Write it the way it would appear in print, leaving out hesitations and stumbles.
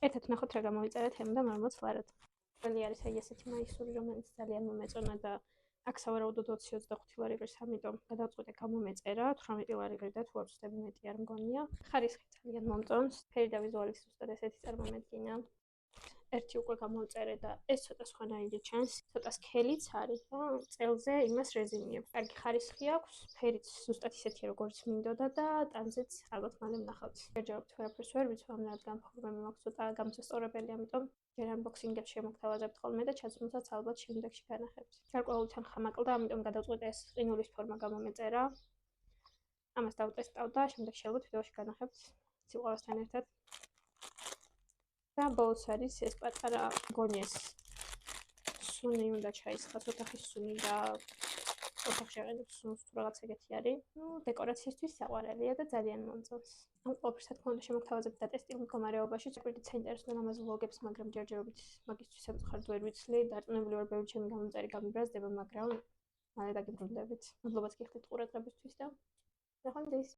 ერთად ვნახოთ რა გამოვიწერეთ ემდა მამაც ლარად. ყველი არის აი ესეთი მაისური, რომელიც ძალიან მომეწონა და აქ სავარაუდოდ 20-25 ლარი ღირს, ამიტომ გადავწყვიტე გამომეწერა 18 ლარი ღირს და თუ არ ვწდები მეტი არ მგონია. ხარისხი ძალიან მომწონს, ფერი და ვიზუალი ზუსტად ესეთი წარმომედგინა. ერთი უკვე გამოვწერე და ეს ცოტა სხვანაირი ჩანს, ცოტა სქელიც არის და წელზე იმას რეზინიებს. კარგი ხარისხი აქვს, ფერიც ზუსტად ისეთია როგორც მინდოდა და ტანზეც ალბათ მალე ვნახავთ. ჯერჯერობით ვერაფერს ვერ ვიცი, ამ რადგან ფორმები მაქვს ცოტა გამოსასწორებელი, ამიტომ ჯერ unboxing-ებს შემოგთავაზებთ ხოლმე და ჩაცმულსაც ალბათ შემდეგში განახებთ. გარკვეული თან ხამაკლდა, ამიტომ გადავწყვიტე ეს ყინულის ფორმა გამომეწერა. ამას დავტესტავ და შემდეგში ალბათ ვიდეოში განახებთ სიყვარულთან ერთად. და ბოლოს არის ეს პატარა მგონი ეს სუნი უნდა ჩაისხა, ოთახის სუნი და ოთახში აყენებს სუნს თუ რაღაც ეგეთი არის. დეკორაციისთვის საყვარელია და ძალიან მომწონს. ამ ყველაფერს რა თქმა უნდა შემოგთავაზებთ დატესტილ მდგომარეობაში. საკვირით საინტერესო ამას ვლოგებს, მაგრამ ჯერჯერობით მაგისთვის სამწუხაროდ ვერ ვიცლი. დარწმუნებული ვარ, ბევრი ჩემი გამომწერი გამიბრაზდება, მაგრამ მალე დაგიბრუნდებით. მადლობაც გიხდით ყურადღებისთვის და ნახვამდის.